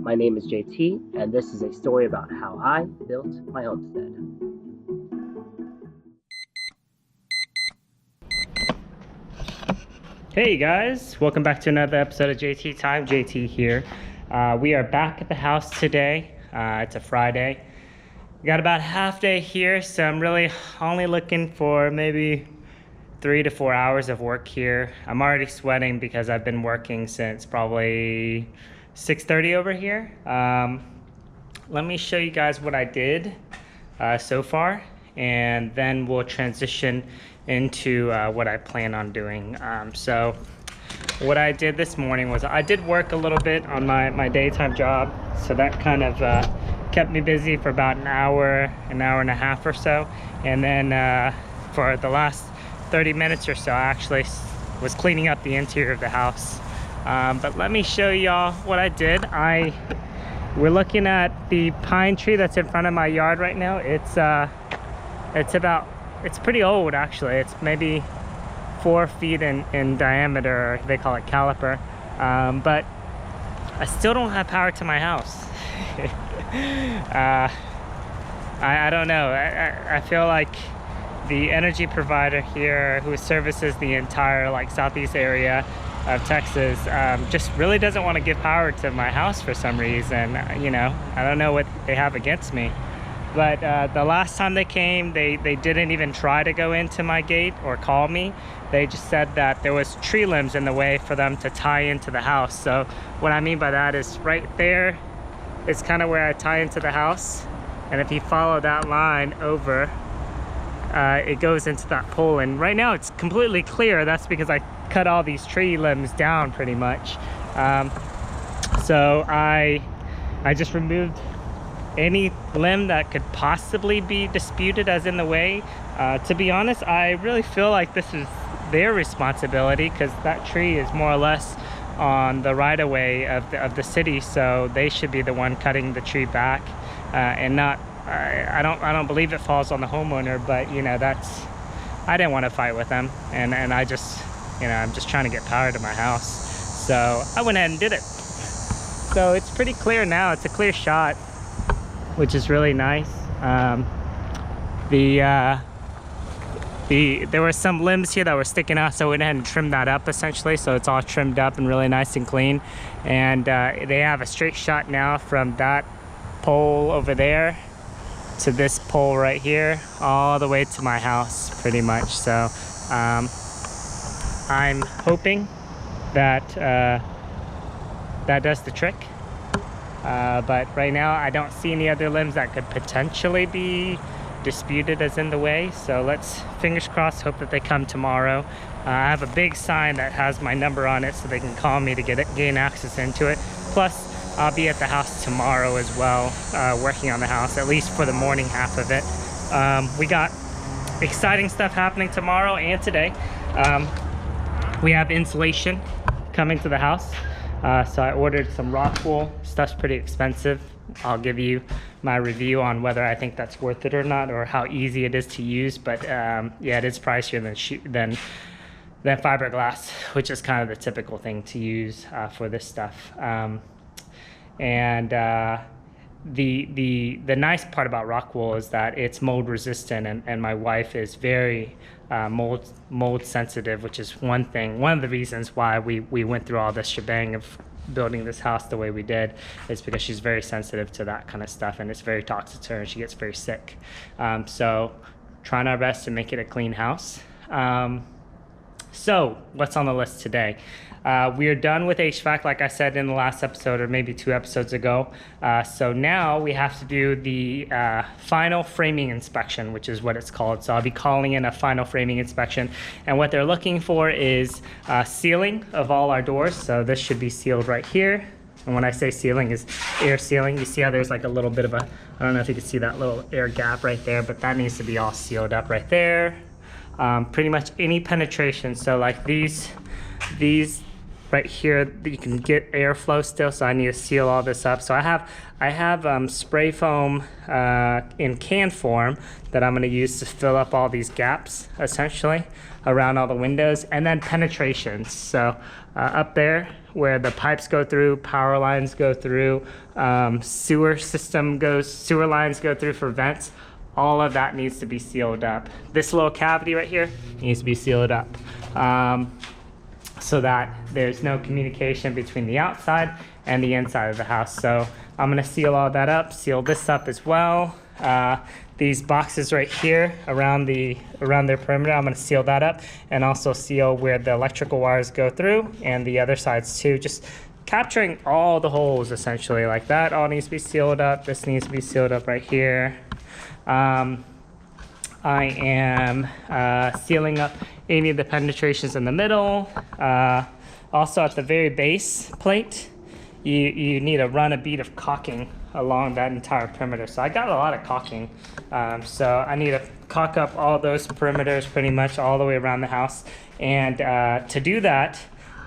My name is JT, and this is a story about how I built my homestead. Hey guys, welcome back to another episode of JT Time. JT here. We are back at the house today. It's a Friday. We got about a half day here, so I'm really only looking for maybe 3 to 4 hours of work here. I'm already sweating because I've been working since probably 6:30 over here. Let me show you guys what I did so far, and then we'll transition into what I plan on doing. So what I did this morning was I did work a little bit on my daytime job, so that kind of kept me busy for about an hour and a half or so, and then for the last 30 minutes or so I actually was cleaning up the interior of the house. But let me show y'all what I did. We're looking at the pine tree that's in front of my yard right now. It's pretty old actually. It's maybe 4 feet in diameter. They call it caliper. But I still don't have power to my house. I don't know. I feel like the energy provider here, who services the entire southeast area of Texas, just really doesn't want to give power to my house for some reason. You know, I don't know what they have against me. But the last time they came, they didn't even try to go into my gate or call me. They just said that there was tree limbs in the way for them to tie into the house. So what I mean by that is right there is kind of where I tie into the house. And if you follow that line over, it goes into that pole. And right now it's completely clear. That's because I cut all these tree limbs down pretty much. So I just removed any limb that could possibly be disputed as in the way. To be honest, I really feel like this is their responsibility, because that tree is more or less on the right-of-way of the city, so they should be the one cutting the tree back, and not I don't believe it falls on the homeowner. But you know, I didn't want to fight with them, and I just, you know, I'm just trying to get power to my house, so I went ahead and did it. So it's pretty clear now. It's a clear shot, which is really nice. There were some limbs here that were sticking out, so I went ahead and trimmed that up essentially, so it's all trimmed up and really nice and clean. And they have a straight shot now from that pole over there to this pole right here, all the way to my house pretty much. So I'm hoping that that does the trick. But right now I don't see any other limbs that could potentially be disputed as in the way, so let's, fingers crossed, hope that they come tomorrow. I have a big sign that has my number on it so they can call me to gain access into it. Plus I'll be at the house tomorrow as well, working on the house, at least for the morning half of it. We got exciting stuff happening tomorrow and today. We have insulation coming to the house. So I ordered some rock wool. Stuff's pretty expensive. I'll give you my review on whether I think that's worth it or not, or how easy it is to use. But yeah, it is pricier than fiberglass, which is kind of the typical thing to use for this stuff. The nice part about rock wool is that it's mold resistant, and my wife is very mold sensitive, which is one of the reasons why we went through all this shebang of building this house the way we did, is because she's very sensitive to that kind of stuff, and it's very toxic to her, and she gets very sick. So trying our best to make it a clean house. So what's on the list today? We are done with HVAC, like I said in the last episode, or maybe 2 episodes ago. So now we have to do the final framing inspection, which is what it's called. So I'll be calling in a final framing inspection. And what they're looking for is sealing of all our doors. So this should be sealed right here. And when I say sealing, is air sealing. You see how there's like a little bit of I don't know if you can see that little air gap right there, but that needs to be all sealed up right there. Pretty much any penetration. So like these right here, you can get airflow still, so I need to seal all this up. So I have spray foam in can form that I'm going to use to fill up all these gaps, essentially, around all the windows, and then penetrations. So up there where the pipes go through, power lines go through, sewer lines go through for vents, all of that needs to be sealed up. This little cavity right here needs to be sealed up. So that there's no communication between the outside and the inside of the house. So I'm gonna seal all that up, seal this up as well. These boxes right here around their perimeter, I'm gonna seal that up, and also seal where the electrical wires go through and the other sides too, just capturing all the holes essentially. Like that all needs to be sealed up. This needs to be sealed up right here. I am sealing up any of the penetrations in the middle. Also at the very base plate, you need to run a bead of caulking along that entire perimeter. So I got a lot of caulking. So I need to caulk up all those perimeters pretty much all the way around the house. And to do that,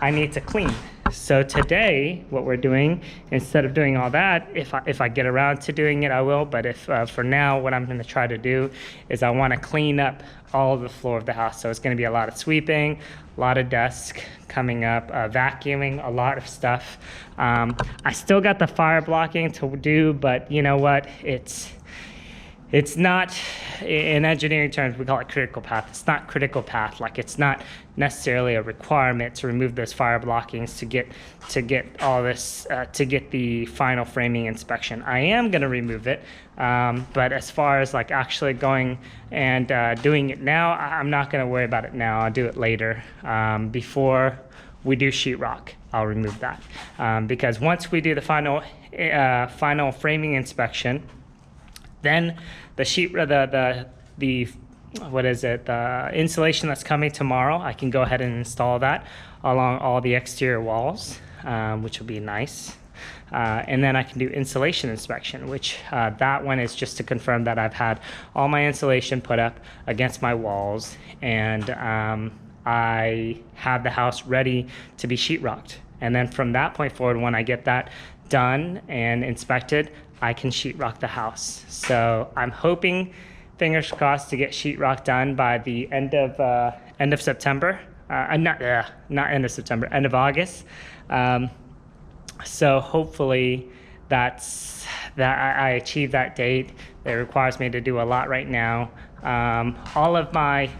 I need to clean. So today, what we're doing, instead of doing all that, if I get around to doing it, I will. But if for now, what I'm going to try to do is I want to clean up all of the floor of the house. So it's going to be a lot of sweeping, a lot of dust coming up, vacuuming, a lot of stuff. I still got the fire blocking to do, but you know what? It's not, in engineering terms, we call it critical path. It's not critical path. Like, it's not necessarily a requirement to remove those fire blockings to get all this, to get the final framing inspection. I am going to remove it, but as far as like actually going and doing it now, I'm not going to worry about it now. I'll do it later. Before we do sheetrock, I'll remove that, because once we do the final framing inspection, then the insulation that's coming tomorrow, I can go ahead and install that along all the exterior walls, which will be nice. And then I can do insulation inspection, which that one is just to confirm that I've had all my insulation put up against my walls, and I have the house ready to be sheetrocked. And then from that point forward, when I get that done and inspected, I can sheetrock the house. So I'm hoping, fingers crossed, to get sheetrock done by the end of September. Not end of September, end of August. So hopefully I achieve that date. It requires me to do a lot right now. All of my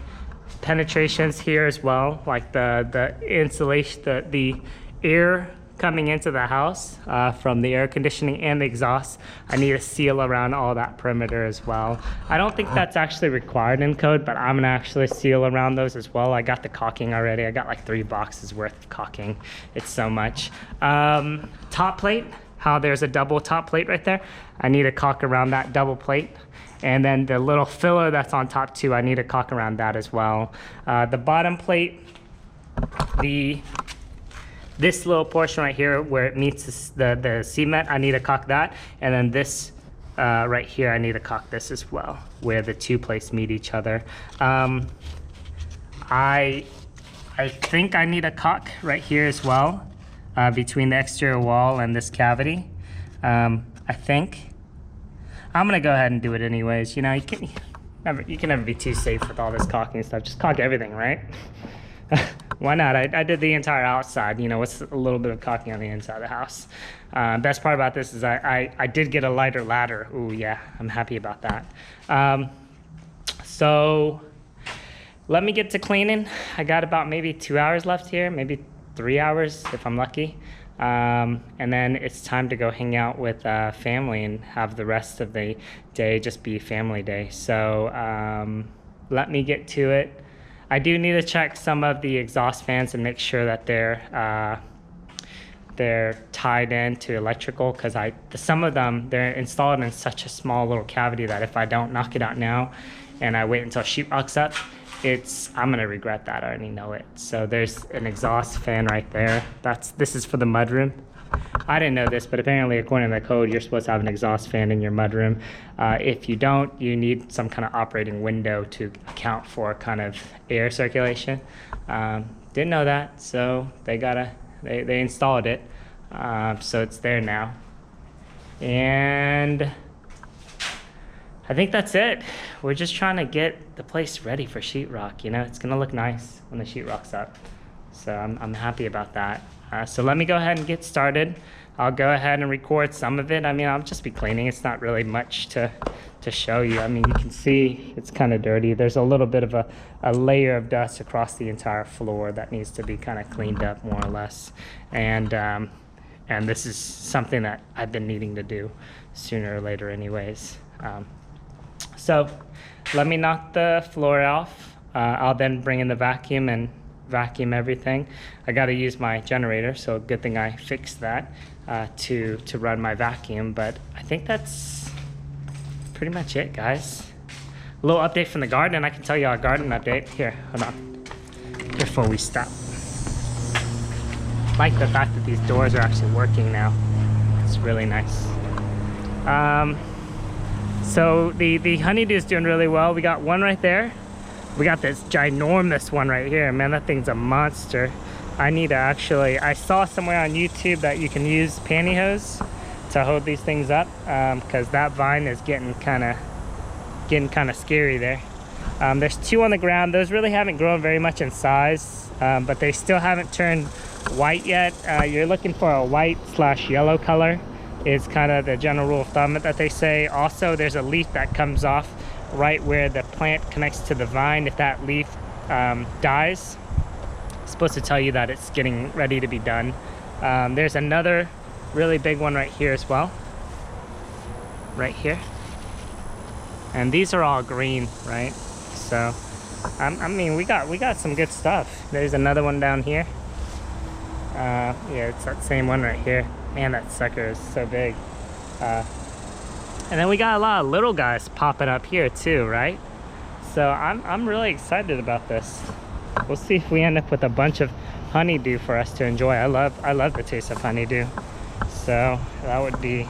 penetrations here as well, like the insulation, the air coming into the house from the air conditioning and the exhaust, I need to seal around all that perimeter as well. I don't think that's actually required in code, but I'm gonna actually seal around those as well. I got the caulking already. I got like 3 boxes worth of caulking. It's so much. Top plate, how there's a double top plate right there, I need to caulk around that double plate. And then the little filler that's on top too, I need to caulk around that as well. The bottom plate, this little portion right here where it meets the cement, I need to caulk that. And then this right here, I need to caulk this as well, where the 2 plates meet each other. I think I need a caulk right here as well, between the exterior wall and this cavity. I think. I'm gonna go ahead and do it anyways. You know, you can never be too safe with all this caulking stuff. Just caulk everything, right? Why not? I did the entire outside, you know, with a little bit of caulking on the inside of the house. Best part about this is I did get a lighter ladder. Ooh, yeah, I'm happy about that. So let me get to cleaning. I got about maybe 2 hours left here, maybe 3 hours if I'm lucky. And then it's time to go hang out with family and have the rest of the day just be family day. So let me get to it. I do need to check some of the exhaust fans and make sure that they're tied in to electrical, because some of them, they're installed in such a small little cavity that if I don't knock it out now and I wait until sheetrock's up, I'm gonna regret that. I already know it. So there's an exhaust fan right there. This is for the mudroom. I didn't know this, but apparently according to the code, you're supposed to have an exhaust fan in your mudroom. If you don't, you need some kind of operating window to account for kind of air circulation. Didn't know that, so they gotta They installed it, so it's there now. And I think that's it. We're just trying to get the place ready for sheetrock. You know, it's gonna look nice when the sheetrock's up. So I'm happy about that. So let me go ahead and get started. I'll go ahead and record some of it. I mean, I'll just be cleaning. It's not really much to show you. I mean, you can see it's kind of dirty. There's a little bit of a layer of dust across the entire floor that needs to be kind of cleaned up more or less. And this is something that I've been needing to do sooner or later anyways. So let me knock the floor off. I'll then bring in the vacuum and vacuum everything. I got to use my generator, so good thing I fixed that to run my vacuum. But I think that's pretty much it, guys. A little update from the garden. I can tell you a garden update. Here, hold on, before we stop. I like the fact that these doors are actually working now. It's really nice. So the honeydew is doing really well. We got one right there. We got this ginormous one right here. Man, that thing's a monster. I need to actually, I saw somewhere on YouTube that you can use pantyhose to hold these things up, because that vine is getting kind of scary there. There's two on the ground. Those really haven't grown very much in size, but they still haven't turned white yet. You're looking for a white/yellow color is kind of the general rule of thumb that they say. Also, there's a leaf that comes off right where the plant connects to the vine. If that leaf dies, it's supposed to tell you that it's getting ready to be done. There's another really big one right here as well, right here, and these are all green, right? So I mean, we got some good stuff. There's another one down here. Yeah, it's that same one right here. Man, that sucker is so big. And then we got a lot of little guys popping up here too, right? So I'm really excited about this. We'll see if we end up with a bunch of honeydew for us to enjoy. I love the taste of honeydew. So that would be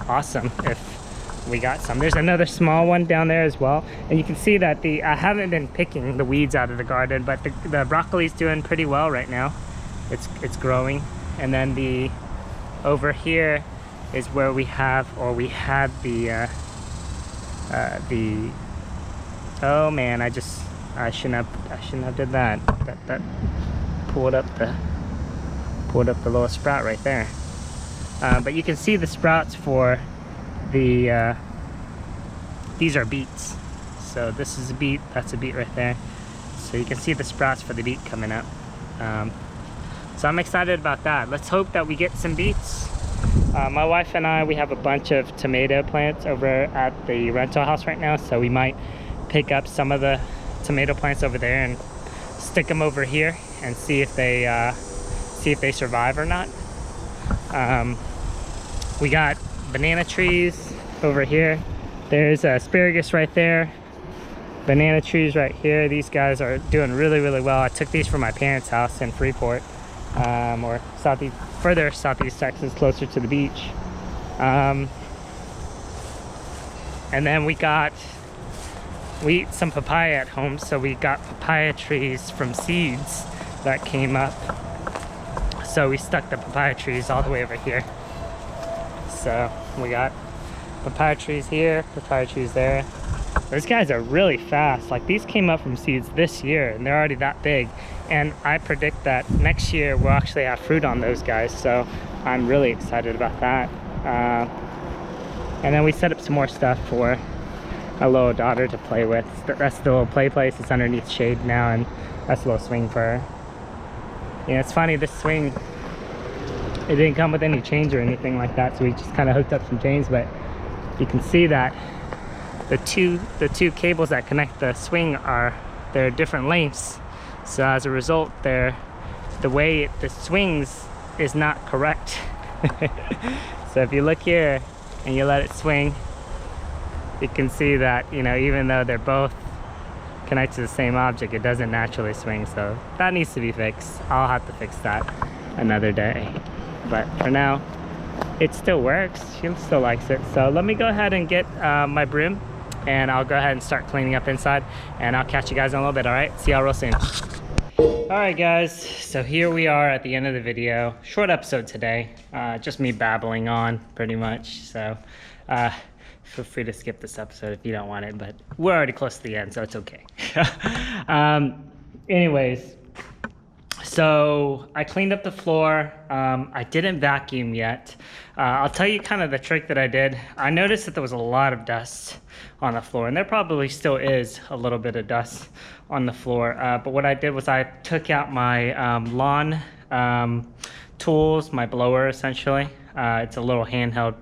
awesome if we got some. There's another small one down there as well. And you can see that I haven't been picking the weeds out of the garden, but the broccoli's doing pretty well right now. It's growing. And then over here is where we had the oh man, I shouldn't have did that. That pulled up the little sprout right there. But you can see the sprouts for these are beets. So this is a beet, that's a beet right there. So you can see the sprouts for the beet coming up. So I'm excited about that. Let's hope that we get some beets. My wife and I, we have a bunch of tomato plants over at the rental house right now, so we might pick up some of the tomato plants over there and stick them over here and see if they survive or not. We got banana trees over here. There's asparagus right there. Banana trees right here. These guys are doing really, really well. I took these from my parents' house in Freeport, or further southeast Texas, closer to the beach. And then we eat some papaya at home, so we got papaya trees from seeds that came up. So we stuck the papaya trees all the way over here. So we got papaya trees here, papaya trees there. Those guys are really fast. Like, these came up from seeds this year and they're already that big. And I predict that next year we'll actually have fruit on those guys. So I'm really excited about that. And then we set up some more stuff for a little daughter to play with. That's the little play place. It's underneath shade now, and that's a little swing for her. You know, it's funny, this swing, it didn't come with any chains or anything like that, so we just kind of hooked up some chains. But you can see that the two cables that connect the swing they're different lengths. So as a result, the way the swings is not correct. So if you look here and you let it swing, you can see that, you know, even though they're both connected to the same object, it doesn't naturally swing. So that needs to be fixed. I'll have to fix that another day. But for now, it still works. She still likes it. So let me go ahead and get my broom, and I'll go ahead and start cleaning up inside, and I'll catch you guys in a little bit. All right, see y'all real soon. All right, guys, so here we are at the end of the video. Short episode today, just me babbling on pretty much. So feel free to skip this episode if you don't want it, but we're already close to the end, so it's okay. Anyways, so I cleaned up the floor. I didn't vacuum yet. I'll tell you kind of the trick that I did. I noticed that there was a lot of dust on the floor, and there probably still is a little bit of dust on the floor. But what I did was I took out my lawn tools, my blower essentially. It's a little handheld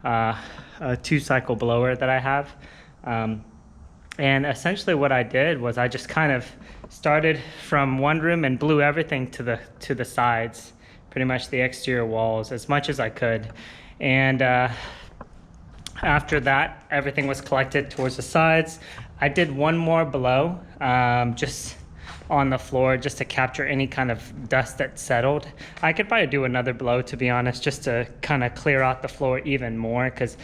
2-cycle blower that I have. And essentially what I did was I just kind of started from one room and blew everything to the sides, pretty much the exterior walls, as much as I could. And after that, everything was collected towards the sides. I did one more blow, just on the floor, just to capture any kind of dust that settled. I could probably do another blow, to be honest, just to kind of clear out the floor even more, because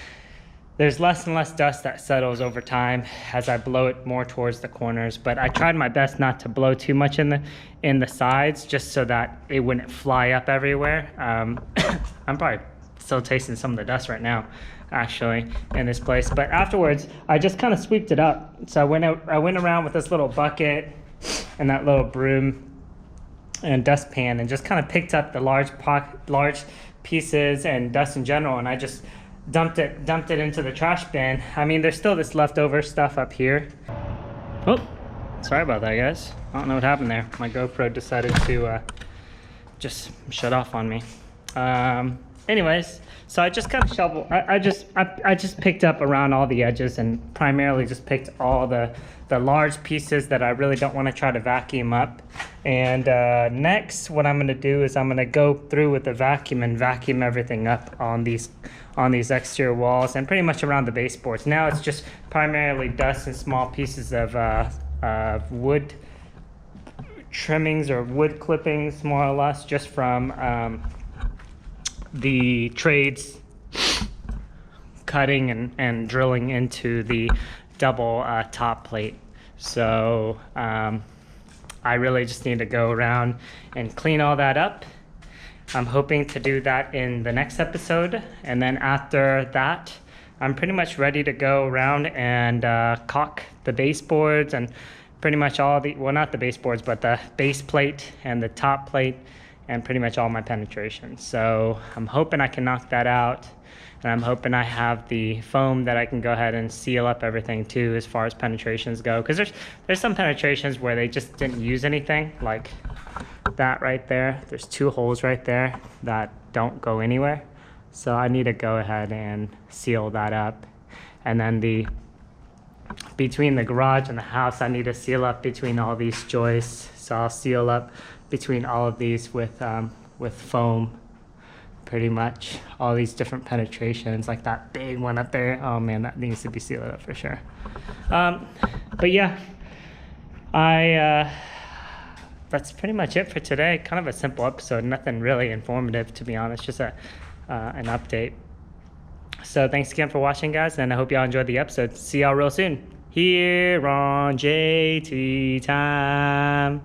there's less and less dust that settles over time as I blow it more towards the corners. But I tried my best not to blow too much in the sides, just so that it wouldn't fly up everywhere. I'm probably still tasting some of the dust right now, actually, in this place. But afterwards, I just kind of sweeped it up. So I went around with this little bucket and that little broom and dustpan, and just kind of picked up the large pieces and dust in general, and I just dumped it into the trash bin. I mean, there's still this leftover stuff up here. Oh, sorry about that, guys. I don't know what happened there. My GoPro decided to just shut off on me. Anyways, so I just kind of shoveled. I just picked up around all the edges, and primarily just picked all the large pieces that I really don't want to try to vacuum up. And next, what I'm going to do is I'm going to go through with the vacuum and vacuum everything up on these exterior walls and pretty much around the baseboards. Now it's just primarily dust and small pieces of wood trimmings or wood clippings, more or less, just from the trades cutting and drilling into the double top plate. So I really just need to go around and clean all that up. I'm hoping to do that in the next episode, and then after that I'm pretty much ready to go around and caulk the baseboards and pretty much all the, well, not the baseboards, but the base plate and the top plate and pretty much all my penetrations. So I'm hoping I can knock that out, and I'm hoping I have the foam that I can go ahead and seal up everything too, as far as penetrations go, because there's some penetrations where they just didn't use anything, like that right there. There's 2 holes right there that don't go anywhere, so I need to go ahead and seal that up. And then between the garage and the house, I need to seal up between all these joists, so I'll seal up between all of these with foam, pretty much all these different penetrations, like that big one up there. Oh man, that needs to be sealed up for sure. But yeah, that's pretty much it for today. Kind of a simple episode, nothing really informative, to be honest, just an update. So thanks again for watching, guys, and I hope y'all enjoyed the episode. See y'all real soon here on JT Time.